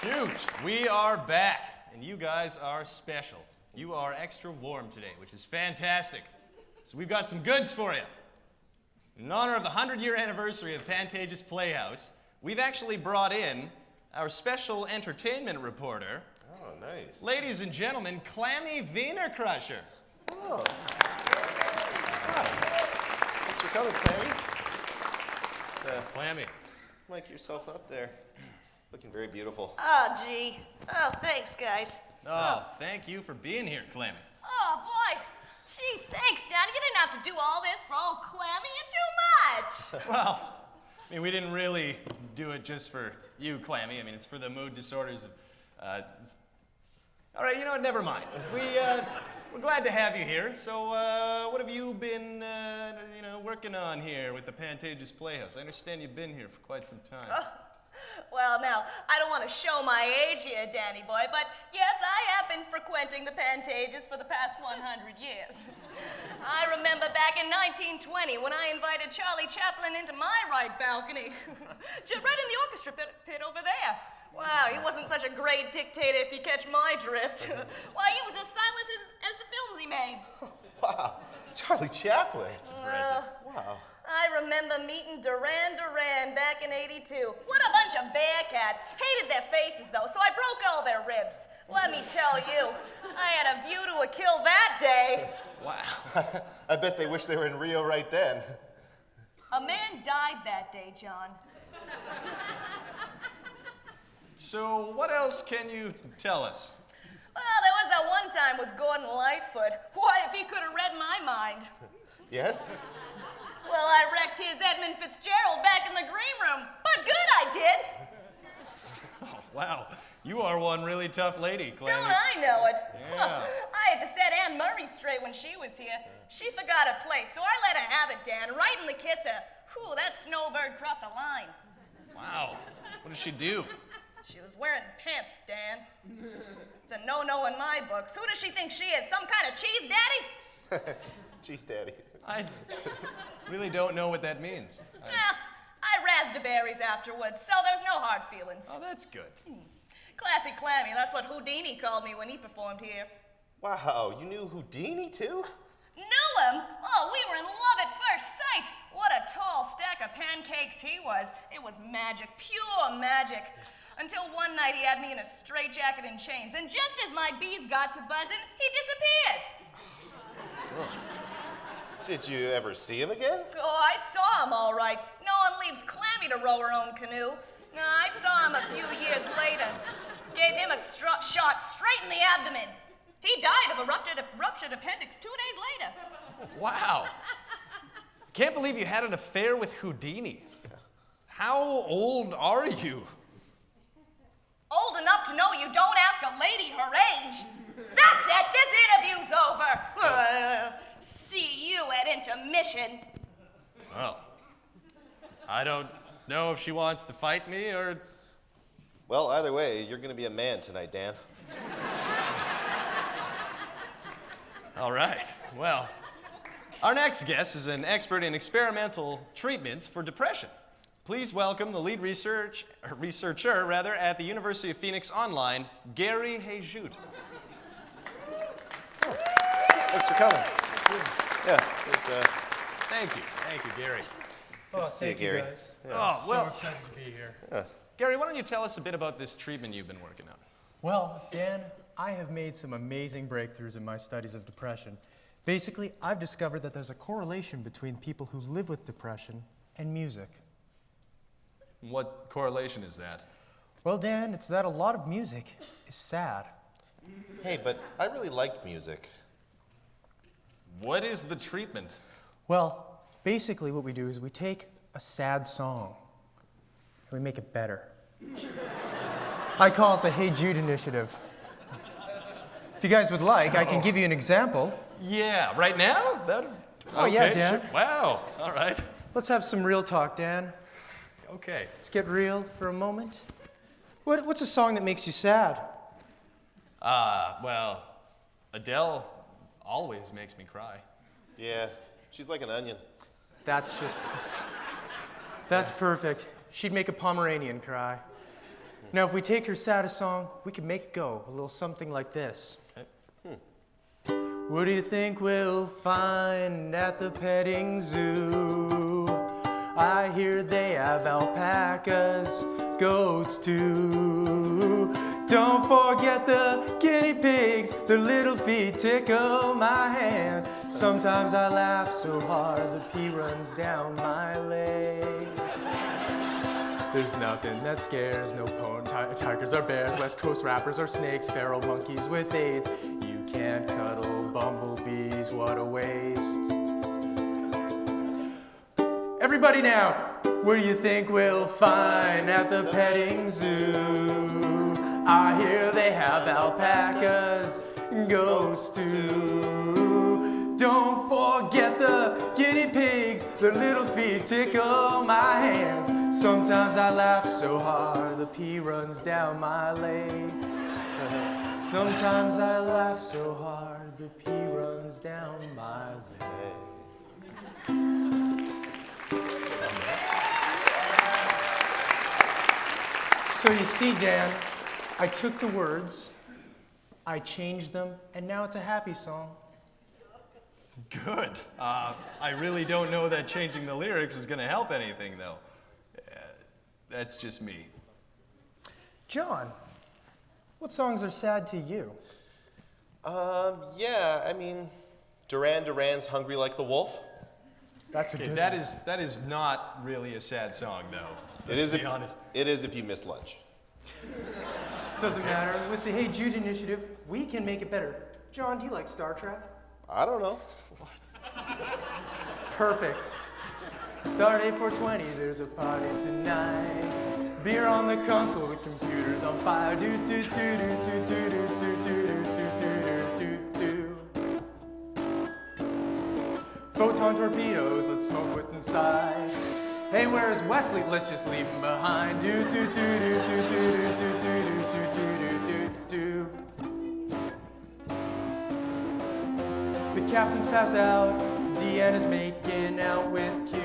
Huge. We are back, and you guys are special. You are extra warm today, which is fantastic. So we've got some goods for you. In honor of the 100-year anniversary of Pantages Playhouse, we've actually brought in our special entertainment reporter. Oh, nice. Ladies and gentlemen, Clammy Wiener Crusher. Oh. Hi. Thanks for coming, Clammy. Clammy. Mic yourself up there. Looking very beautiful. Oh, gee. Oh, thanks, guys. Oh, thank you for being here, Clammy. Oh, boy. Gee, thanks, Dad. You didn't have to do all this for old Clammy. You're too much. Well, I mean, we didn't really do it just for you, Clammy. I mean, it's for the mood disorders of... All right, you know what? Never mind. We're glad to have you here. So, what have you been, working on here with the Pantages Playhouse? I understand you've been here for quite some time. Oh, well, now, I don't want to show my age here, Danny boy, but yes, I have been frequenting the Pantages for the past 100 years. I remember back in 1920 when I invited Charlie Chaplin into my right balcony, right in the orchestra pit over there. Wow, he wasn't such a great dictator if you catch my drift. Why, he was as silent as the films he made. Wow. Charlie Chaplin. That's impressive. Wow. I remember meeting Duran Duran back in '82. What a bunch of bearcats. Hated their faces, though, so I broke all their ribs. Let me tell you, I had a view to a kill that day. Wow. I bet they wish they were in Rio right then. A man died that day, John. So, what else can you tell us? Well, there was that one time with Gordon Lightfoot. Why, if he could have read my mind. Yes? Well, I wrecked his Edmund Fitzgerald back in the green room. But good I did. Oh, wow. You are one really tough lady, Clammy. Don't I know it? Yeah. I had to set Anne Murray straight when she was here. She forgot a place, so I let her have it, Dan, right in the kisser. Whew, that snowbird crossed a line. Wow. What did she do? She was wearing pants, Dan. It's a no-no in my books. Who does she think she is, some kind of cheese daddy? Jeez, Daddy. I really don't know what that means. Well, I raspberries afterwards, so there's no hard feelings. Oh, that's good. Classy Clammy, that's what Houdini called me when he performed here. Wow, you knew Houdini, too? Knew him? Oh, we were in love at first sight. What a tall stack of pancakes he was. It was magic, pure magic. Until one night he had me in a straitjacket and chains, and just as my bees got to buzzing, he disappeared. Did you ever see him again? Oh, I saw him all right. No one leaves Clammy to row her own canoe. No, I saw him a few years later. Gave him a shot straight in the abdomen. He died of a ruptured appendix 2 days later. Wow. Can't believe you had an affair with Houdini. How old are you? Old enough to know you don't ask a lady her age. That's it. This interview's over. See you at intermission. Well, I don't know if she wants to fight me or... Well, either way, you're going to be a man tonight, Dan. All right. Well, our next guest is an expert in experimental treatments for depression. Please welcome the lead researcher at the University of Phoenix Online, Gary Hayjout. Oh. Thanks for coming. Yeah, there's Thank you, Gary. Oh, see you, thank you, Gary. guys. Yeah. Oh, well, So excited to be here. Gary, why don't you tell us a bit about this treatment you've been working on? Well, Dan, I have made some amazing breakthroughs in my studies of depression. Basically, I've discovered that there's a correlation between people who live with depression and music. What correlation is that? Well, Dan, it's that a lot of music is sad. Hey, but I really like music. What is the treatment? Well, basically what we do is we take a sad song and we make it better. I call it the Hey Jude Initiative. If you guys would like, I can give you an example. Yeah, right now? Oh, yeah, okay, Dan. sure. Wow, all right. Let's have some real talk, Dan. Okay. Let's get real for a moment. What's a song that makes you sad? Well, Adele always makes me cry. Yeah, she's like an onion. That's perfect. She'd make a Pomeranian cry. Now, if we take her saddest song, we can make it go a little something like this. What do you think we'll find at the petting zoo? I hear they have alpacas, goats too. Don't forget the guinea pigs, their little feet tickle my hand. Sometimes I laugh so hard the pee runs down my leg. There's nothing that scares no pwn tigers or bears, West Coast rappers or snakes, feral monkeys with AIDS. You can't cuddle bumblebees, what a waste. Everybody now, what do you think we'll find at the petting zoo? I hear they have alpacas, goats too. Don't forget the guinea pigs, their little feet tickle my hands. Sometimes I laugh so hard the pee runs down my leg. Sometimes I laugh so hard the pee runs down my leg. So you see, Dan, I took the words, I changed them, and now it's a happy song. Good. I really don't know that changing the lyrics is going to help anything, though. That's just me. John, what songs are sad to you? Yeah, I mean, Duran Duran's Hungry Like the Wolf. That's a Okay, good that is not really a sad song, though. Let's be honest. It is if you miss lunch. Doesn't matter. With the Hey Jude initiative, we can make it better. John, do you like Star Trek? I don't know. Perfect. Stardate 420, there's a party tonight. Beer on the console, the computer's on fire. Do do do do do do do do do do do do. Photon torpedoes, let's smoke what's inside. Hey, where's Wesley? Let's just leave him behind. Do do do do do do do do do do do do. The captain's passed out. Deanna's making out with Q.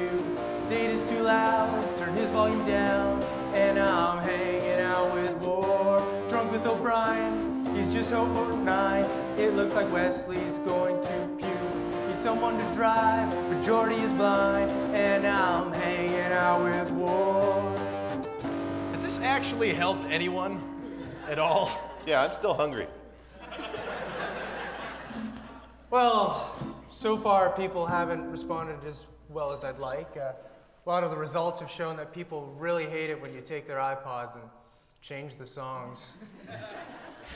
Data's too loud. Turn his volume down. And I'm hanging out with War. Drunk with O'Brien. He's just over 9. It looks like Wesley's going to puke. Need someone to drive, but Jordy is blind, and I'm hanging out with War. Has this actually helped anyone at all? Yeah, I'm still hungry. Well, so far people haven't responded as well as I'd like. A lot of the results have shown that people really hate it when you take their iPods and change the songs.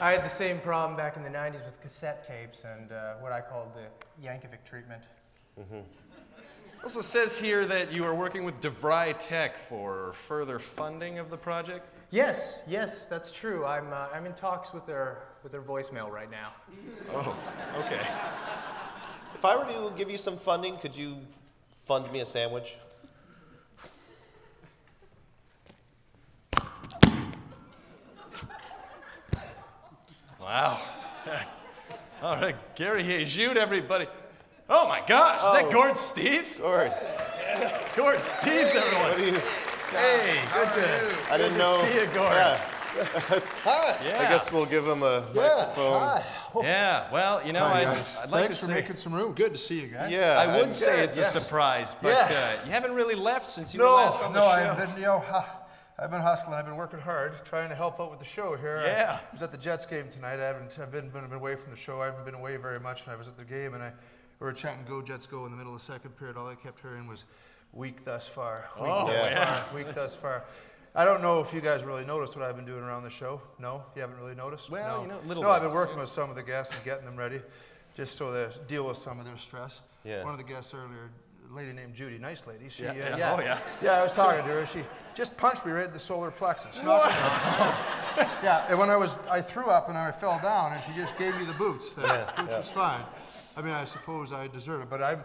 I had the same problem back in the 90s with cassette tapes and what I called the Yankovic treatment. Also says here that you are working with DeVry Tech for further funding of the project. Yes, that's true. I'm in talks with their voicemail right now. Oh, okay. If I were to give you some funding, could you fund me a sandwich? Wow. All right, Gary Jude, everybody. Oh my gosh, is that Gord Steves? Gord. Gord Steves, everyone. What do you... Hey, good to I didn't know. see you, Gord. Yeah. Hi. Yeah. I guess we'll give him a microphone. Hi. Yeah, well, you know, Hi, I'd guys. like to Thanks for say, making some room. Good to see you guys. Yeah. I would I'm say good, it's yeah. a surprise, but you haven't really left since you were No, last on the show. I've been hustling. I've been working hard, trying to help out with the show here. Yeah. I was at the Jets game tonight. I've been away from the show. I haven't been away very much, and I was at the game, and we were chanting "Go Jets, Go" in the middle of the second period. All I kept hearing was "Weak thus far." Weak thus far. I don't know if you guys really noticed what I've been doing around the show. No, you haven't really noticed. Well, no. you know, little No, I've been bits. working with some of the guests and getting them ready, just so they deal with some of their stress. Yeah. One of the guests earlier, a lady named Judy, nice lady. She, Yeah. yeah. Oh, yeah. Yeah, I was talking to her. She just punched me right in the solar plexus. Knocked me down. Yeah, and when I threw up and I fell down, and she just gave me the boots, which was fine. I mean, I suppose I deserve it, but I've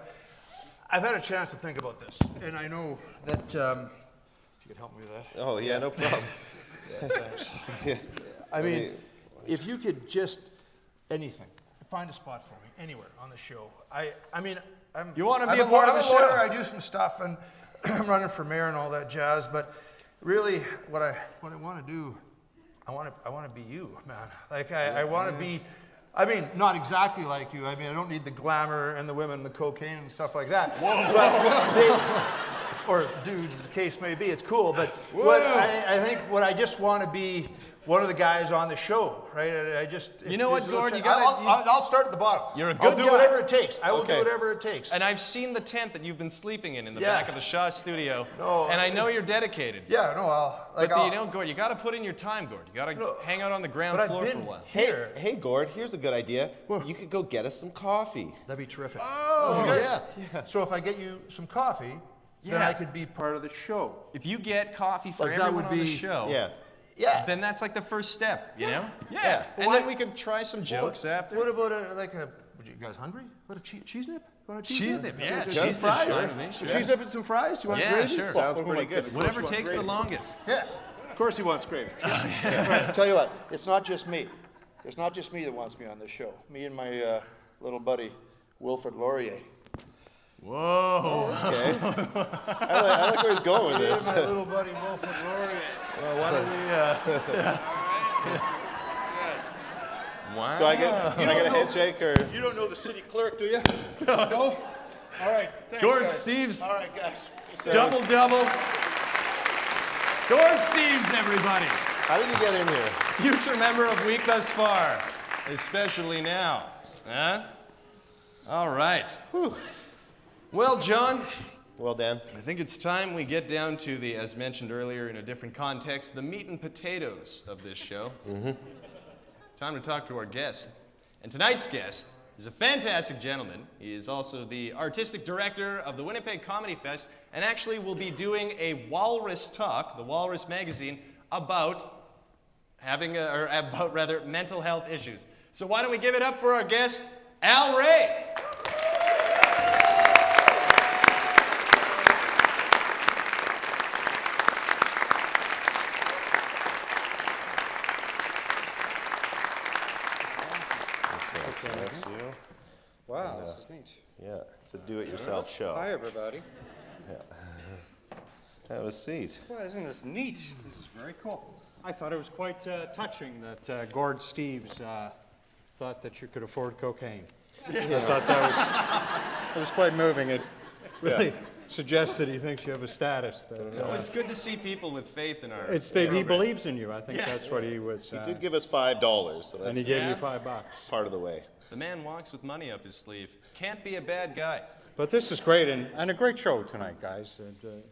had a chance to think about this, and I know that if you could help me with that. Oh, yeah, no problem. Thanks. Yeah. I mean, if you could just anything, find a spot for me anywhere on the show. You wanna be I'm a part of I'm the a lawyer, show. I do some stuff, and I'm running for mayor and all that jazz. But really, what I want to do I want to be you, man. Like I want to be. I mean, not exactly like you. I mean, I don't need the glamour and the women and the cocaine and stuff like that. Or dudes, as the case may be. It's cool, but I just want to be one of the guys on the show, right? I just. You know what, Gord? I'll start at the bottom. You're a good guy. I'll do whatever it takes. I will do whatever it takes. And I've seen the tent that you've been sleeping in the back of the Shaw studio. No, and I know you're dedicated. Yeah, no, But you know, Gord, you got to put in your time, Gord. You got to hang out on the ground floor for a while. Hey, Gord, here's a good idea. You could go get us some coffee. That'd be terrific. Oh, yeah. So if I get you some coffee, then I could be part of the show. If you get coffee for Like, everyone on the show, Yeah. then that's like the first step, you know? Yeah. And then we could try some jokes after. What about you guys hungry? What a cheese nip? Want a Cheese nip, yeah. Cheese nip, fries? sure. Cheese nip and some fries? You want Yeah, gravy? sure. Sounds pretty good. Whatever takes the longest. Yeah. Of course he wants gravy. Tell you what, it's not just me. It's not just me that wants me on this show. Me and my little buddy, Wilfrid Laurier. Whoa. Okay. I like where he's going with this. My little buddy, Wilfrid Laurier. Well, why don't we, Wow. Do I get a handshake or? You don't know the city clerk, do you? No? All right, thanks, Gord guys. Steves. All right, guys. Double. Gord Steves, everybody. How did you get in here? Future member of Week Thus Far, especially now. Huh? All right. Whew. Well, John, Well, Dan. I think it's time we get down to the, as mentioned earlier in a different context, the meat and potatoes of this show. Time to talk to our guest. And tonight's guest is a fantastic gentleman. He is also the artistic director of the Winnipeg Comedy Fest, and actually will be doing a Walrus Talk, the Walrus magazine, about mental health issues. So why don't we give it up for our guest, Al Ray. That's you. Wow, this is neat. Yeah, it's a do-it-yourself show. Hi, everybody. Have a seat. Well, isn't this neat? This is very cool. I thought it was quite touching that Gord Steves thought that you could afford cocaine. I thought that was quite moving. It really suggests that he thinks you have a status. That, It's good to see people with faith in our it's that he program. believes in you. I think Yes. that's what he was. He did give us $5, so and that's he gave Yeah. you $5. part of the way. The man walks with money up his sleeve. Can't be a bad guy. But this is great, and a great show tonight, guys. And,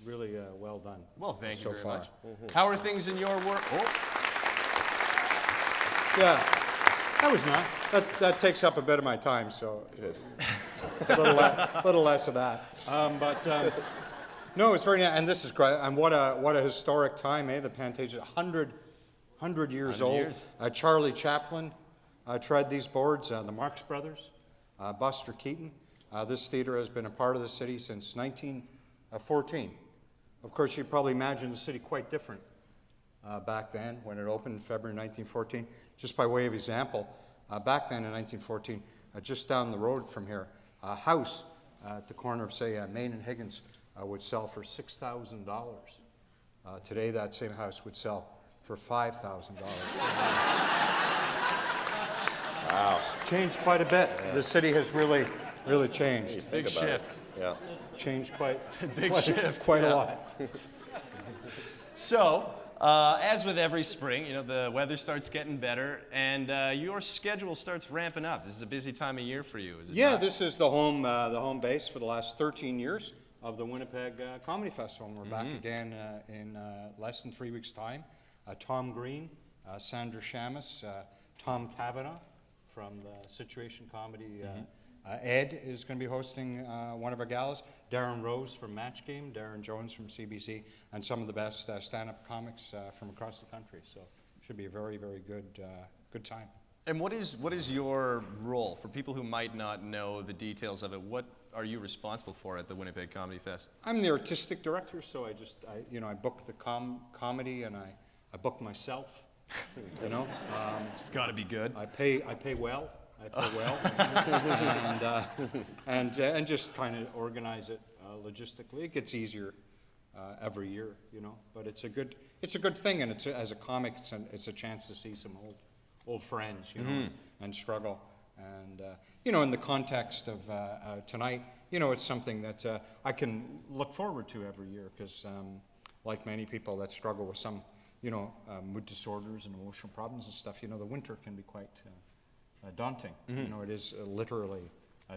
really well done. Well, thank you so very far. much. How are things in your work? Oh, Yeah, that was not. That takes up a bit of my time, so a little less of that. No, it's very nice, and this is great. And what a historic time, eh? The Pantages, 100 years 100 old. years. Charlie Chaplin tread these boards. The Marx Brothers, Buster Keaton. This theater has been a part of the city since 1914. Of course, you probably imagine the city quite different back then when it opened in February 1914. Just by way of example, back then in 1914, just down the road from here, a house at the corner of, say, Main and Higgins would sell for $6,000. Today, that same house would sell for $5,000. Wow. It's changed quite a bit. Yeah. The city has really changed. big shift. Yeah. Changed quite Quite a lot. So, as with every spring, you know, the weather starts getting better, and your schedule starts ramping up. This is a busy time of year for you, is it Yeah, not? this is the home base for the last 13 years of the Winnipeg Comedy Festival. And we're back again in less than 3 weeks' time. Tom Green, Sandra Shamus, Tom Cavanaugh from the Situation Comedy. Ed is going to be hosting one of our galas. Darren Rose from Match Game, Darren Jones from CBC, and some of the best stand-up comics from across the country. So it should be a very, very good time. And what is your role for people who might not know the details of it? What are you responsible for at the Winnipeg Comedy Fest? I'm the artistic director, so I book the comedy and I book myself. You know, It's got to be good. I pay well. And just kind of organize it logistically. It gets easier every year, you know. But it's a good thing, and as a comic, it's a chance to see some old friends, you know, and struggle. And you know, in the context of tonight, you know, it's something that I can look forward to every year because, like many people that struggle with some, you know, mood disorders and emotional problems and stuff, you know, the winter can be quite daunting. You know, it is literally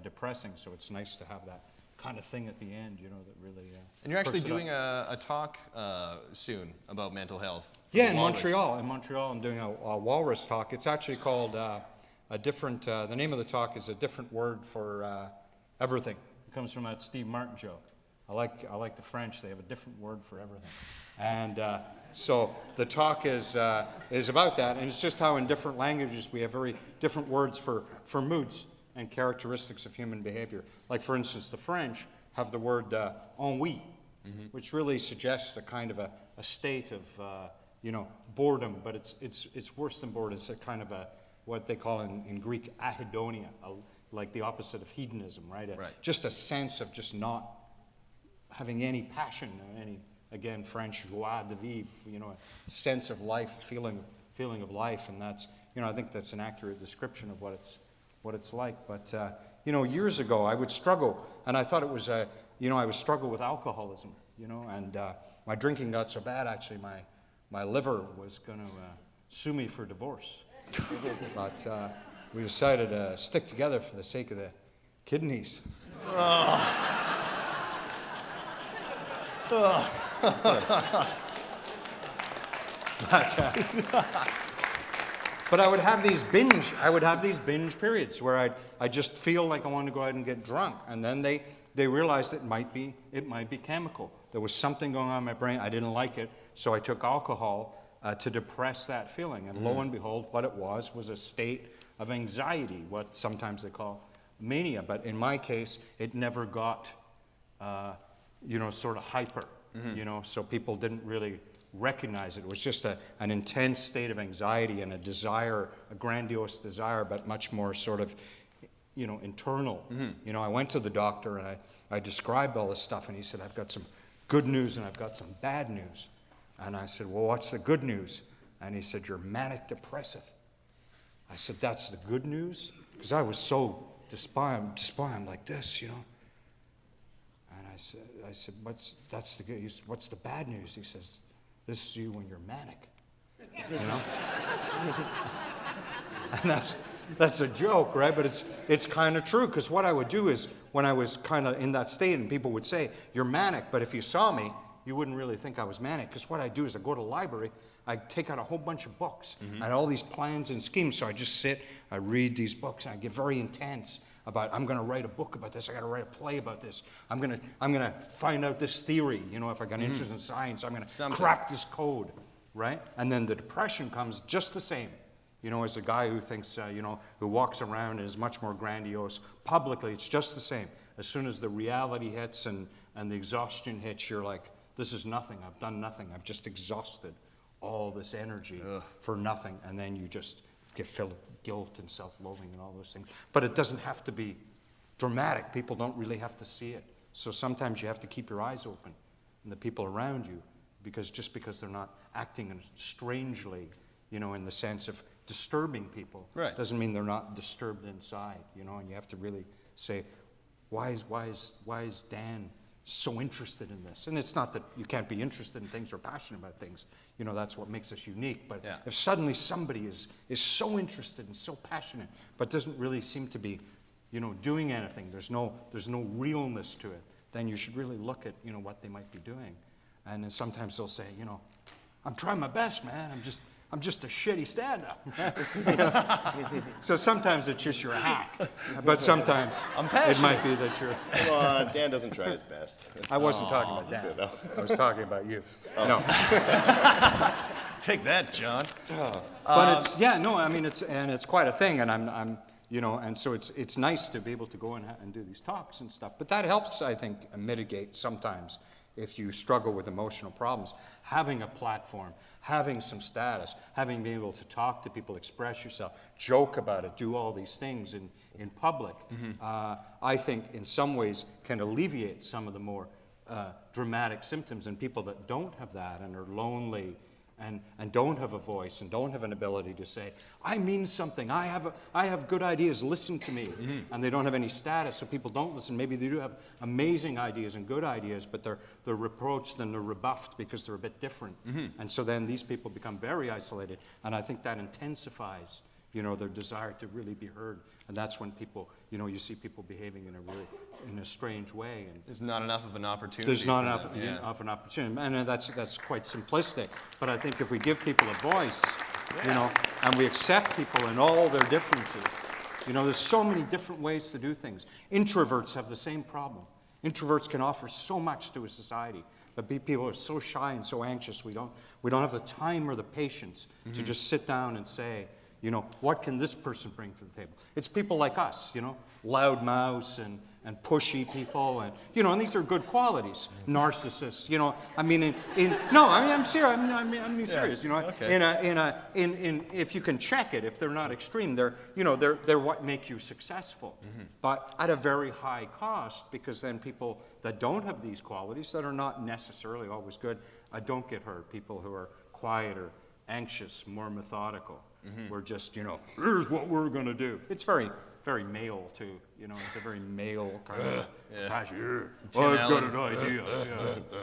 depressing. So it's nice to have that kind of thing at the end, you know, that really. And you're actually doing a talk soon about mental health. Yeah, in Montreal. In Montreal, I'm doing a walrus talk. It's actually called a different. The name of the talk is a different word for everything. It comes from that Steve Martin joke. I like the French. They have a different word for everything. And so the talk is about that, and it's just how in different languages we have very different words for moods and characteristics of human behavior. Like, for instance, the French have the word ennui, which really suggests a kind of a state of you know, boredom, but it's worse than boredom. It's a kind of what they call in Greek ahedonia, like the opposite of hedonism, right? Just a sense of just not having any passion, any, again, French joie de vivre, you know, a sense of life, feeling of life, and that's, you know, I think that's an accurate description of what it's like. But you know, years ago I would struggle, and I thought it was, you know, I would struggle with alcoholism, you know, and my drinking got so bad actually my liver was going to sue me for divorce. But we decided to stick together for the sake of the kidneys. But I would have these binge periods where I'd just feel like I wanted to go out and get drunk, and then they realized it might be chemical. There was something going on in my brain. I didn't like it, so I took alcohol to depress that feeling. And lo and behold, what it was a state of anxiety, what sometimes they call mania. But in my case, it never got, you know, sort of hyper, you know, so people didn't really recognize it. It was just an intense state of anxiety and a desire, a grandiose desire, but much more sort of, you know, internal. You know, I went to the doctor and I described all this stuff, and he said, I've got some good news and I've got some bad news. And I said, well, what's the good news? And he said, you're manic depressive. I said, that's the good news? Because I was so despondent like this, you know. And I said, that's the good? He said, what's the bad news? He says, this is you when you're manic, you know. And that's a joke, right? But it's kind of true, because what I would do is when I was kind of in that state, and people would say, you're manic, but if you saw me, you wouldn't really think I was manic, because what I do is I go to the library, I take out a whole bunch of books, and all these plans and schemes. So I just sit, I read these books, and I get very intense about, I'm going to write a book about this, I got to write a play about this, I'm going to find out this theory, you know, if I got interest in science, I'm going to crack this code, right? And then the depression comes just the same, you know, as a guy who thinks, you know, who walks around and is much more grandiose publicly. It's just the same. As soon as the reality hits and the exhaustion hits, you're like, this is nothing, I've done nothing, I've just exhausted all this energy for nothing. And then you just get filled with guilt and self-loathing and all those things. But it doesn't have to be dramatic. People don't really have to see it. So sometimes you have to keep your eyes open and the people around you, because just because they're not acting strangely, you know, in the sense of disturbing people, doesn't mean they're not disturbed inside, you know. And you have to really say, why is Dan so interested in this? And it's not that you can't be interested in things or passionate about things, you know, that's what makes us unique. But if suddenly somebody is so interested and so passionate, but doesn't really seem to be, you know, doing anything, there's no realness to it, then you should really look at, you know, what they might be doing. And then sometimes they'll say, you know, I'm trying my best, man, I'm just a shitty stand-up. So sometimes it's just you're a hack, but sometimes it might be that you're. Well, Dan doesn't try his best. I wasn't talking about Dan. I was talking about you. No. Take that, John. But it's I mean it's quite a thing, and I'm you know, and so it's nice to be able to go and do these talks and stuff. But that helps, I think, mitigate sometimes. If you struggle with emotional problems, having a platform, having some status, having been able to talk to people, express yourself, joke about it, do all these things in public, I think in some ways can alleviate some of the more dramatic symptoms, and people that don't have that and are lonely and don't have a voice and don't have an ability to say, I mean something, I have good ideas, listen to me. And they don't have any status, so people don't listen. Maybe they do have amazing ideas and good ideas, but they're reproached and they're rebuffed because they're a bit different. And so then these people become very isolated, and I think that intensifies, their desire to really be heard. And that's when people, you see people behaving in a strange way. And There's not enough of an opportunity. there's not for enough them, of an opportunity, and that's quite simplistic. But I think if we give people a voice, and we accept people in all their differences, there's so many different ways to do things. Introverts have the same problem. Introverts can offer so much to a society, but people are so shy and so anxious. We don't have the time or the patience to just sit down and say, what can this person bring to the table? It's people like us, loud mouths and pushy people, and these are good qualities. Narcissists, I'm serious. I'm serious. Okay. If you can check it, if they're not extreme, they're what make you successful, but at a very high cost, because then people that don't have these qualities, that are not necessarily always good, don't get hurt. People who are quieter, anxious, more methodical. We're just, here's what we're going to do. It's very, very male, too. It's a very male kind of passion. I've got an idea.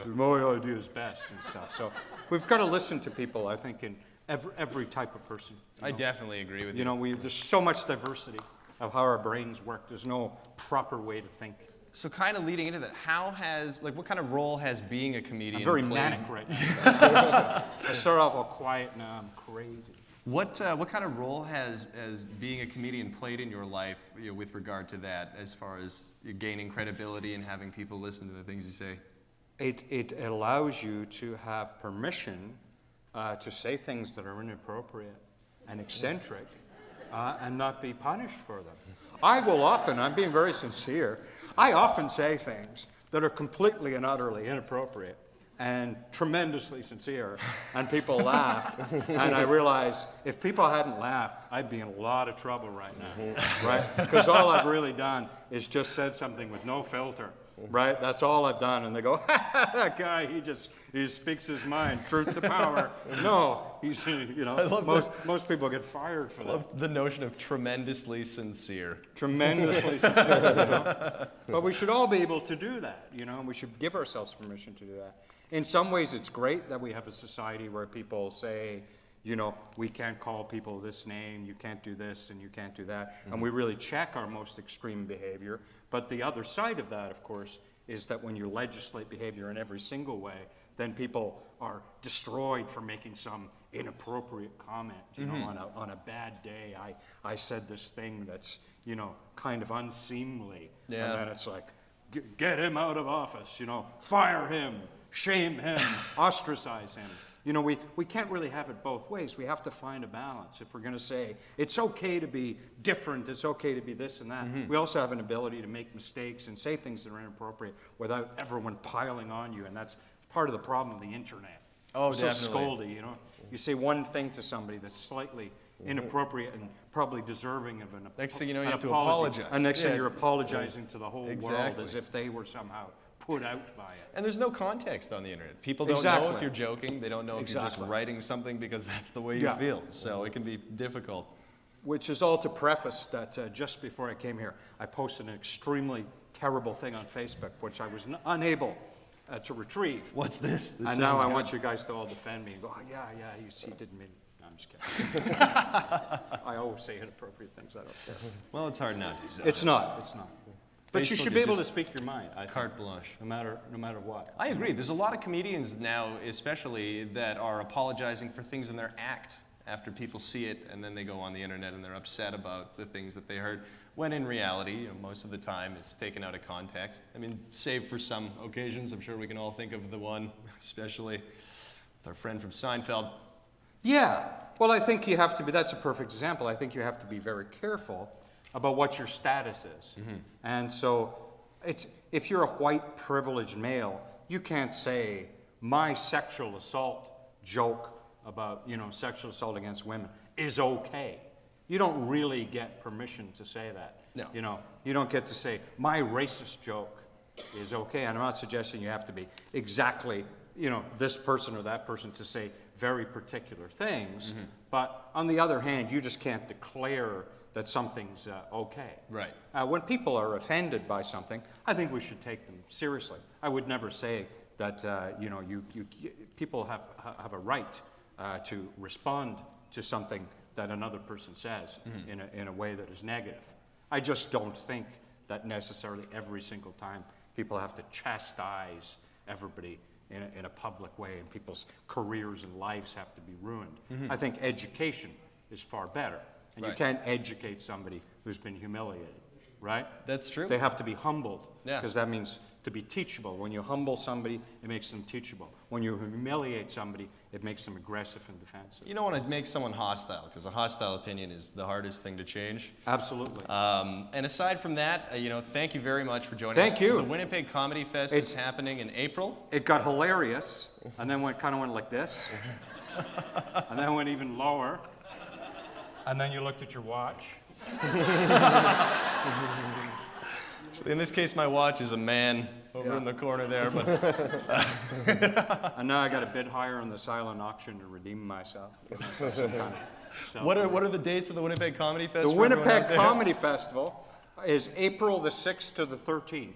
My idea is best and stuff. So we've got to listen to people, I think, in every type of person. I definitely agree with you. There's so much diversity of how our brains work. There's no proper way to think. So kind of leading into that, what kind of role has being a comedian I'm very played? manic right now. I start off all quiet, now I'm crazy. What kind of role has being a comedian played in your life with regard to that, as far as gaining credibility and having people listen to the things you say? It allows you to have permission to say things that are inappropriate and eccentric and not be punished for them. I'm being very sincere, I often say things that are completely and utterly inappropriate and tremendously sincere, and people laugh, and I realize if people hadn't laughed, I'd be in a lot of trouble right now, right? Because all I've really done is just said something with no filter, right? That's all I've done, and they go, that guy, he speaks his mind, truth to power. No, most people get fired for that. I love the notion of tremendously sincere. Tremendously sincere, But we should all be able to do that, and we should give ourselves permission to do that. In some ways, it's great that we have a society where people say, we can't call people this name, you can't do this, and you can't do that. And we really check our most extreme behavior. But the other side of that, of course, is that when you legislate behavior in every single way, then people are destroyed for making some inappropriate comment. On a bad day, I said this thing that's, kind of unseemly. Yeah. And then it's like, get him out of office, fire him, shame him, ostracize him. We can't really have it both ways. We have to find a balance. If we're going to say, it's okay to be different, it's okay to be this and that, we also have an ability to make mistakes and say things that are inappropriate without everyone piling on you, and that's part of the problem of the internet. Oh, so definitely. scoldy, You say one thing to somebody that's slightly inappropriate and probably deserving of an apology. Next thing you know, you have to apologize. And next thing you're apologizing to the whole world Exactly. as if they were somehow put out by it. And there's no context on the internet. People don't know Exactly. if you're joking. They don't know if you're just Exactly. writing something because that's the way you Yeah. feel. So it can be difficult. Which is all to preface that just before I came here, I posted an extremely terrible thing on Facebook, which I was unable to retrieve. What's this? This And now sounds I good. want you guys to all defend me and go, oh, yeah, he didn't mean it. No, I'm just kidding. I always say inappropriate things. I don't care. Well, it's hard not to. So. It's not. But you Facebook should be is able to just speak your mind. I think, Carte blanche. no matter what. I agree. There's a lot of comedians now, especially, that are apologizing for things in their act after people see it, and then they go on the internet and they're upset about the things that they heard. When in reality, most of the time, it's taken out of context. I mean, save for some occasions. I'm sure we can all think of the one, especially with our friend from Seinfeld. Yeah. Well, I think you have to be, that's a perfect example. I think you have to be very careful about what your status is. And so if you're a white privileged male, you can't say my sexual assault joke about, sexual assault against women is okay. You don't really get permission to say that. No. You don't get to say my racist joke is okay. And I'm not suggesting you have to be exactly, this person or that person to say very particular things. But on the other hand, you just can't declare that something's okay. Right. When people are offended by something, I think we should take them seriously. I would never say that people have a right to respond to something that another person says in a way that is negative. I just don't think that necessarily every single time people have to chastise everybody in a public way, and people's careers and lives have to be ruined. I think education is far better. And you can't educate somebody who's been humiliated, right? That's true. They have to be humbled, Yeah. because that means to be teachable. When you humble somebody, it makes them teachable. When you humiliate somebody, it makes them aggressive and defensive. You don't want to make someone hostile, because a hostile opinion is the hardest thing to change. Absolutely. And aside from that, thank you very much for joining us. Thank you. The Winnipeg Comedy Fest is happening in April. It got hilarious, and then kind of went like this, and then went even lower, and then you looked at your watch. In this case, my watch is a man over in the corner there, but And now I got a bid higher on the silent auction to redeem myself. Give myself some kind of what are the dates of the Winnipeg Comedy Fest? The for everyone out Winnipeg there? Comedy Festival is April the 6th to the 13th.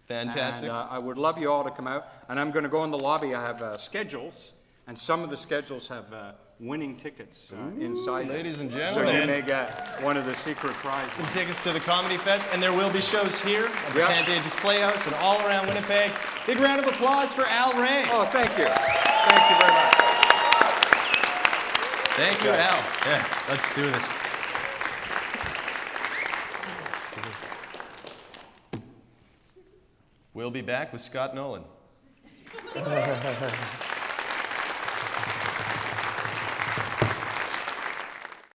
Fantastic. And I would love you all to come out. And I'm going to go in the lobby. I have schedules, and some of the schedules have winning tickets inside. Ladies and So gentlemen. you may get one of the secret prizes. Some tickets to the Comedy Fest, and there will be shows here at the Yep. Pantages Playhouse and all around Winnipeg. Big round of applause for Al Ray. Oh, thank you. Thank you very much. Thank you, Al. Yeah, let's do this. We'll be back with Scott Nolan.